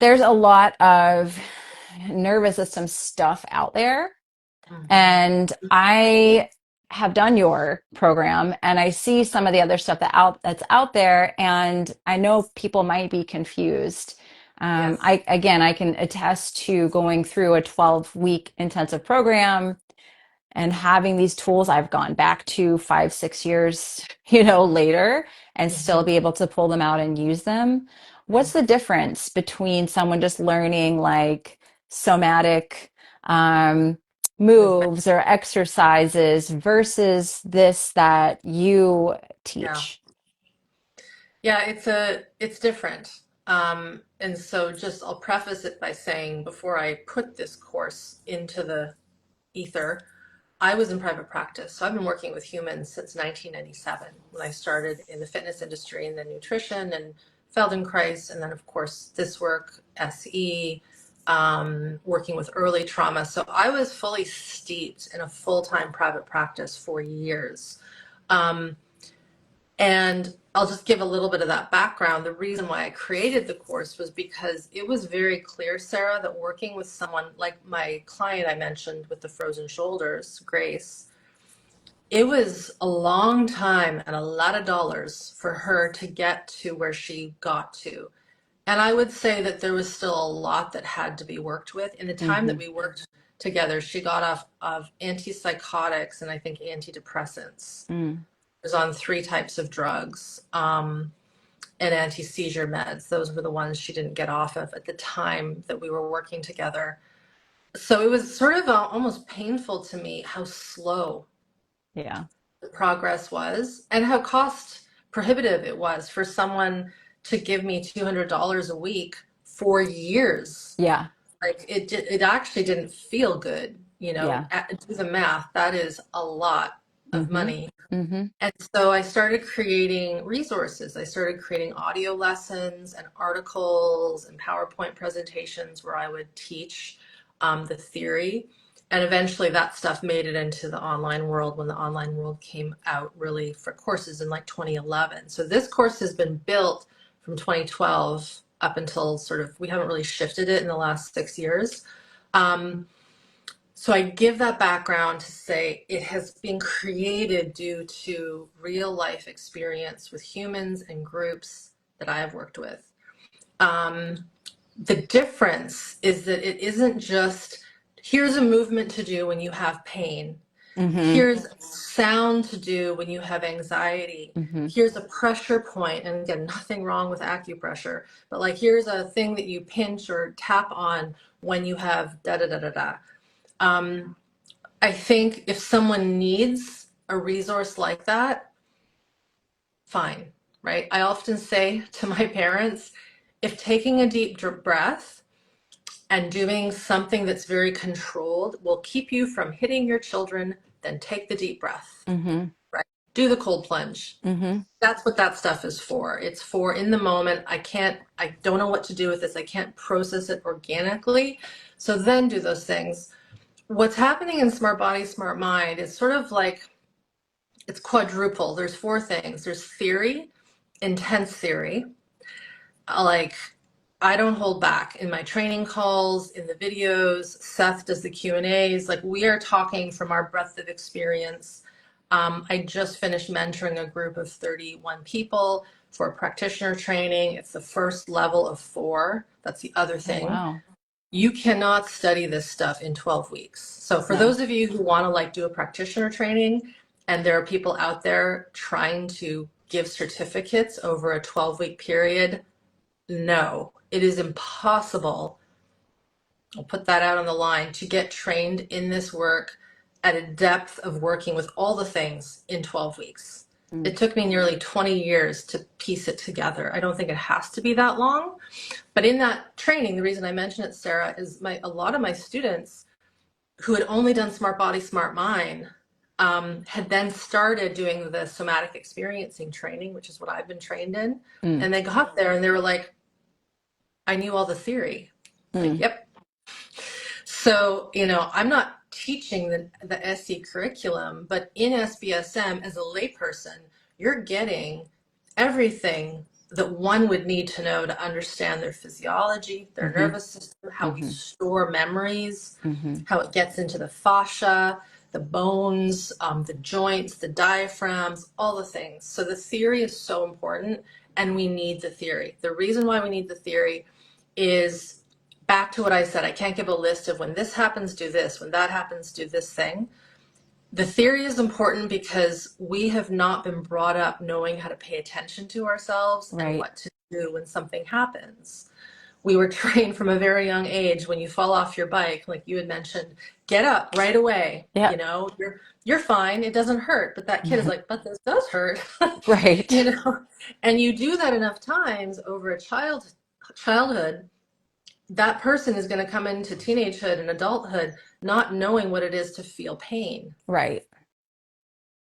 there's a lot of nervous system stuff out there. Hmm. And I have done your program and I see some of the other stuff that's out there, and I know people might be confused. Yes. I can attest to going through a 12-week intensive program and having these tools. I've gone back to 5, 6 years, later, and still Hmm. be able to pull them out and use them. What's the difference between someone just learning like somatic Movement. moves or exercises versus this that you Yeah. teach? Yeah, it's different. And so just I'll preface it by saying before I put this course into the ether, I was in private practice. So I've been working with humans since 1997 when I started in the fitness industry and then nutrition and Feldenkrais. And then, of course, this work, SE, working with early trauma. So I was fully steeped in a full time private practice for years. Um, and I'll just give a little bit of that background. The reason why I created the course was because it was very clear, Sarah, that working with someone like my client I mentioned with the frozen shoulders, Grace, it was a long time and a lot of dollars for her to get to where she got to. And I would say that there was still a lot that had to be worked with. In the time that Mm-hmm. we worked together, she got off of antipsychotics and I think antidepressants, Mm. was on 3 types of drugs, and anti-seizure meds. Those were the ones she didn't get off of at the time that we were working together. So it was sort of almost painful to me how slow Yeah. the progress was and how cost prohibitive it was for someone to give me $200 a week for years. Yeah. Like it actually didn't feel good, Yeah. do the math. That is a lot of Mm-hmm. money. Mm-hmm. And so I started creating resources. I started creating audio lessons and articles and PowerPoint presentations where I would teach the theory. And eventually that stuff made it into the online world when the online world came out really for courses in like 2011. So this course has been built from 2012 up until sort of, we haven't really shifted it in the last 6 years. Um, so I give that background to say it has been created due to real life experience with humans and groups that I have worked with. Um, the difference is that it isn't just here's a movement to do when you have pain. Mm-hmm. Here's sound to do when you have anxiety. Mm-hmm. Here's a pressure point, and again, nothing wrong with acupressure, but like here's a thing that you pinch or tap on when you have da da da da da. Um, I think if someone needs a resource like that, fine, right? I often say to my parents, if taking a deep breath and doing something that's very controlled will keep you from hitting your children, then take the deep breath, Mm-hmm. right? do the cold plunge. Mm-hmm. That's what that stuff is for. It's for in the moment. I don't know what to do with this. I can't process it organically. So then do those things. What's happening in Smart Body, Smart Mind is sort of like it's quadruple. There's four things. There's theory, intense theory. Like I don't hold back in my training calls, in the videos. Seth does the Q&As. Like we are talking from our breadth of experience. I just finished mentoring a group of 31 people for practitioner training. It's the first level of 4. That's the other Oh, thing. wow. You cannot study this stuff in 12 weeks. So for No. those of you who want to like do a practitioner training, and there are people out there trying to give certificates over a 12-week period, no, it is impossible. I'll put that out on the line to get trained in this work at a depth of working with all the things in 12 weeks. It took me nearly 20 years to piece it together. I don't think it has to be that long. But in that training, the reason I mention it, Sarah, is a lot of my students who had only done Smart Body, Smart Mind had then started doing the somatic experiencing training, which is what I've been trained in. And they got there and they were like, I knew all the theory. Like, yep. So, I'm not teaching the SE curriculum, but in SBSM as a layperson, you're getting everything that one would need to know to understand their physiology, their nervous system, how we store memories, how it gets into the fascia, the bones, the joints, the diaphragms, all the things. So the theory is so important, and we need the theory. The reason why we need the theory is back to what I said. I can't give a list of when this happens, do this, when that happens, do this thing. The theory is important because we have not been brought up knowing how to pay attention to ourselves and what to do when something happens. We were trained from a very young age, when you fall off your bike, like you had mentioned, get up right away. Yep. You're fine. It doesn't hurt. But that kid is like, but this does hurt. Right. And you do that enough times over a childhood, that person is going to come into teenagehood and adulthood not knowing what it is to feel pain. Right.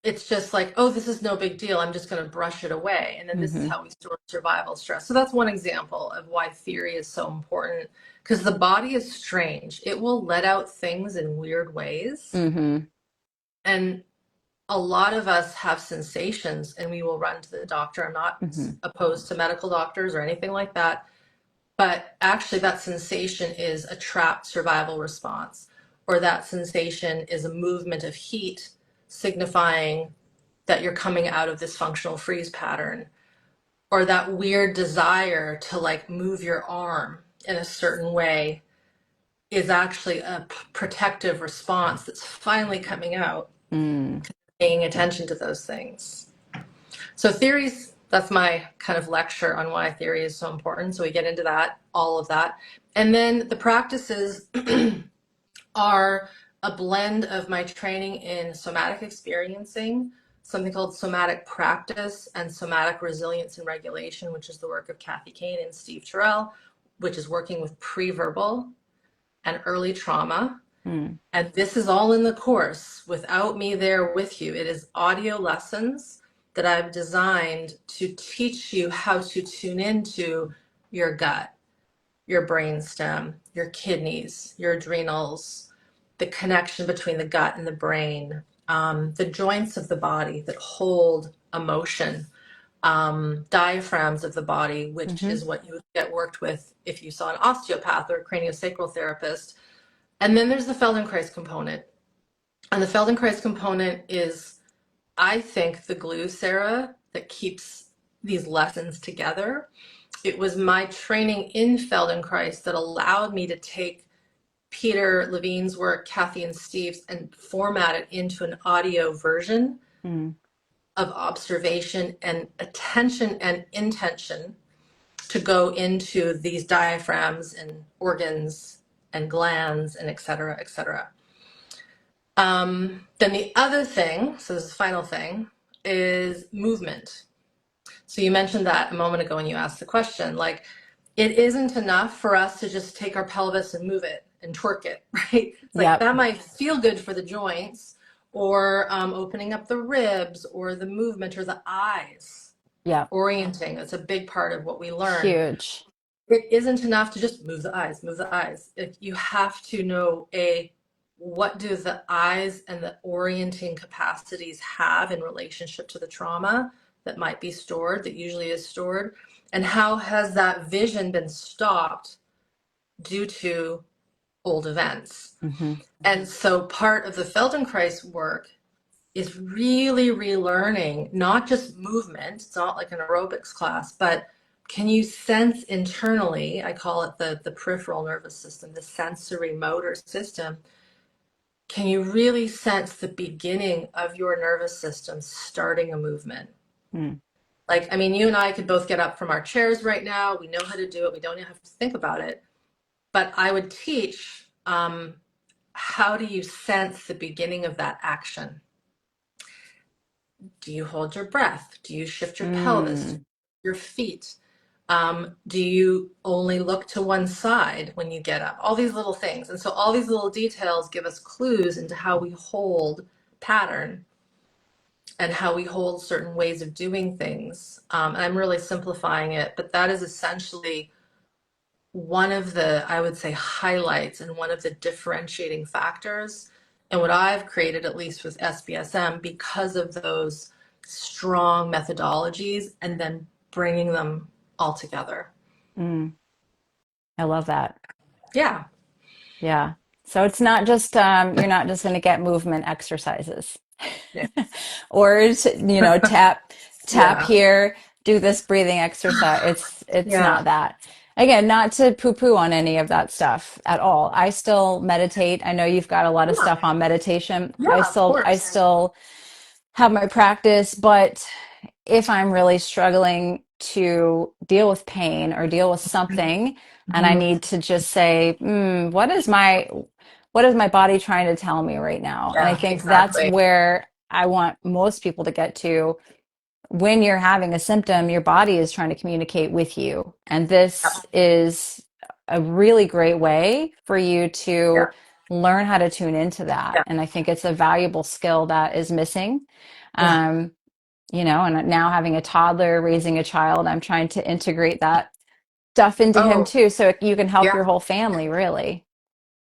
It's just like, oh, this is no big deal. I'm just going to brush it away. And then this is how we store survival stress. So that's one example of why theory is so important, because the body is strange. It will let out things in weird ways. And a lot of us have sensations and we will run to the doctor. I'm not opposed to medical doctors or anything like that. But actually that sensation is a trapped survival response, or that sensation is a movement of heat signifying that you're coming out of this functional freeze pattern, or that weird desire to like move your arm in a certain way is actually a protective response that's finally coming out, paying attention to those things. So theories, that's my kind of lecture on why theory is so important. So we get into that, all of that. And then the practices are a blend of my training in somatic experiencing, something called somatic practice, and somatic resilience and regulation, which is the work of Kathy Kane and Steve Terrell, which is working with pre-verbal and early trauma. And this is all in the course without me there with you. It is audio lessons that I've designed to teach you how to tune into your gut, your brainstem, your kidneys, your adrenals, the connection between the gut and the brain, the joints of the body that hold emotion, diaphragms of the body, which is what you would get worked with if you saw an osteopath or a craniosacral therapist. And then there's the Feldenkrais component. And the Feldenkrais component is, I think, the glue, Sarah, that keeps these lessons together. It was my training in Feldenkrais that allowed me to take Peter Levine's work, Kathy and Steve's, and format it into an audio version of observation and attention and intention to go into these diaphragms and organs and glands and et cetera, et cetera. Then the other thing, so this is the final thing, is movement. So you mentioned that a moment ago when you asked the question, like, it isn't enough for us to just take our pelvis and move it and twerk it, right? It's like that might feel good for the joints, or opening up the ribs or the movement or the eyes, Yeah. orienting. That's a big part of what we learn. Huge. It isn't enough to just move the eyes, move the eyes. If you have to know what do the eyes and the orienting capacities have in relationship to the trauma that might be stored, that usually is stored, and how has that vision been stopped due to old events. Hmm. And so part of the Feldenkrais work is really relearning not just movement, it's not like an aerobics class, but can you sense internally, I call it the peripheral nervous system, the sensory motor system, can you really sense the beginning of your nervous system starting a movement? Mm. Like, I mean, you and I could both get up from our chairs right now. We know how to do it. We don't even have to think about it. But I would teach how do you sense the beginning of that action? Do you hold your breath? Do you shift your pelvis, Mm. your feet? Do you only look to one side when you get up? All these little things. And so all these little details give us clues into how we hold pattern and how we hold certain ways of doing things. And I'm really simplifying it, but that is essentially one of the, I would say, highlights and one of the differentiating factors. And what I've created, at least with SBSM, because of those strong methodologies and then bringing them all together. Mm. I love that. Yeah. Yeah. So it's not just you're not just going to get movement exercises. Yeah. Or tap Yeah. here, do this breathing exercise. It's Yeah. not that. Again, not to poo-poo on any of that stuff at all. I still meditate. I know you've got a lot of Yeah. stuff on meditation. I Yeah, of still I course. still have my practice, but if I'm really struggling to deal with pain or deal with something, and I Mhm. need to just say, what is my body trying to tell me right now? And I Yeah, think that's exactly. where I want most people to get to. When you're having a symptom, your body is trying to communicate with you. And this is a really great way for you Yeah. to learn how to tune into that. Yeah. And I think it's a valuable skill that is missing. Yeah. Um, and now having a toddler, raising a child, I'm trying to integrate that stuff into him Oh, too, so you can help your yeah. whole family, really.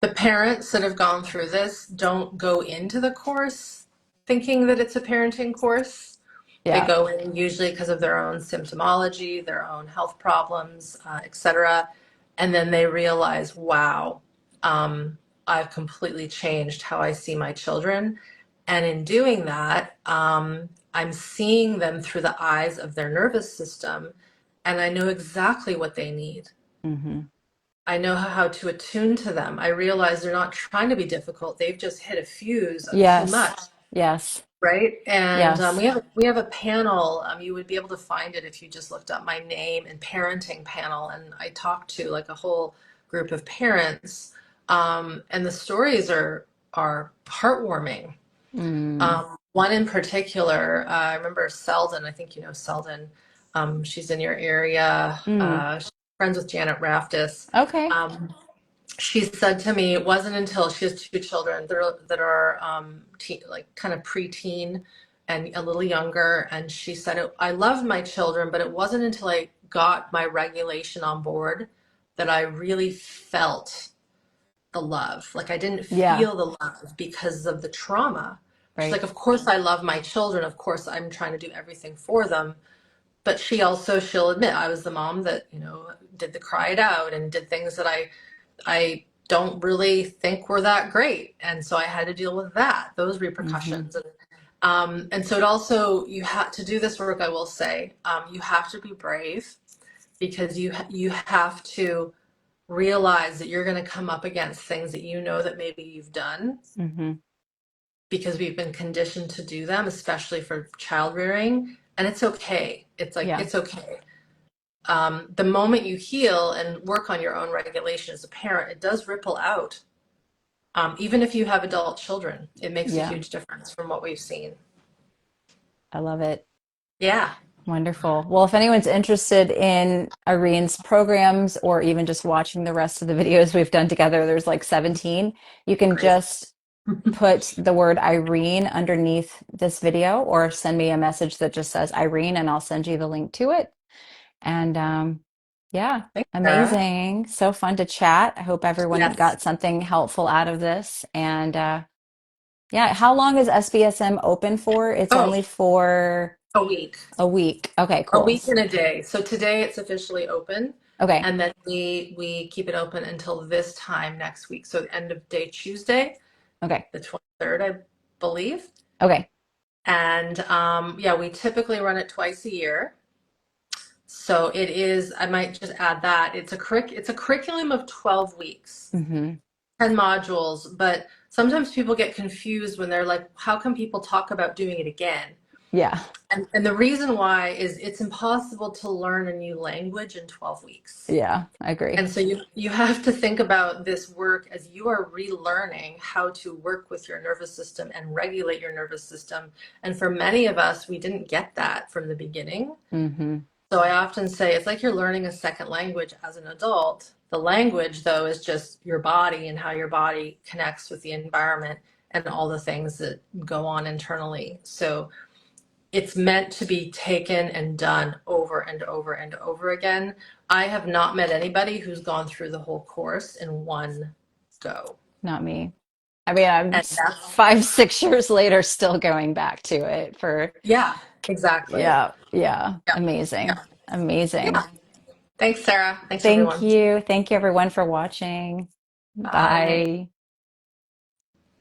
The parents that have gone through this don't go into the course thinking that it's a parenting course. They Yeah. go in usually because of their own symptomology, their own health problems, etc. And then they realize, wow, I've completely changed how I see my children. And in doing that, I'm seeing them through the eyes of their nervous system, and I know exactly what they need. Hmm. I know how to attune to them. I realize they're not trying to be difficult. They've just hit a fuse of too Yes. much, Yes. right? And Yes. we have a panel. You would be able to find it if you just looked up my name and parenting panel. And I talked to like a whole group of parents, and the stories are heartwarming. Mm. One in particular, I remember Selden. I think you know Selden. She's in your area. Mm. She's friends with Janet Raftis. Okay. Um, she said to me, it wasn't until she has two children that are like kind of preteen and a little younger, and she said, I love my children, but it wasn't until I got my regulation on board that I really felt the love. Like I didn't Yeah. feel the love because of the trauma. She's Right. like, of course I love my children. Of course I'm trying to do everything for them. But she'll admit I was the mom that, did the cry it out and did things that I don't really think were that great. And so I had to deal with those Hmm. repercussions. And so it also, you have to do this work, I will say, you have to be brave because you have to realize that you're going to come up against things that you know that maybe you've done Hmm. because we've been conditioned to do them, especially for child rearing. And it's okay. It's like, Yeah. it's okay. The moment you heal and work on your own regulation as a parent, it does ripple out. Even if you have adult children, it makes a Yeah. huge difference from what we've seen. I love it. Yeah, Wonderful. Well, if anyone's interested in Irene's programs or even just watching the rest of the videos we've done together, there's like 17. You can crazy. just put the word Irene underneath this video or send me a message that just says Irene and I'll send you the link to it. And yeah, Thanks, Sarah. amazing. So fun to chat. I hope everyone Yes, got something helpful out of this. And yeah, how long is SBSM open for? It's oh, only for a week. a week. Okay, A cool. week and a day. So today it's officially open, Okay, and then we keep it open until this time next week. So end of day Tuesday, okay, the 23rd, I believe. okay. And yeah, we typically run it twice a year. So it is, I might just add that it's a curriculum of 12 weeks, Hmm. 10 modules, but sometimes people get confused when they're like, how come people talk about doing it again? Yeah, And the reason why is it's impossible to learn a new language in 12 weeks. yeah, I agree. And so you have to think about this work as you are relearning how to work with your nervous system and regulate your nervous system. And for many of us, we didn't get that from the beginning. Hmm. So I often say it's like you're learning a second language as an adult. The language, though, is just your body and how your body connects with the environment and all the things that go on internally. So it's meant to be taken and done over and over and over again. I have not met anybody who's gone through the whole course in one go. Not me. I mean, I'm And that's, 5, 6 years later still going back to it for, yeah, exactly. yeah, yeah. Yeah, Amazing. yeah, Amazing. yeah. Thanks, Sarah. Thanks, Thank everyone. you. Thank you everyone for watching. Bye. Bye.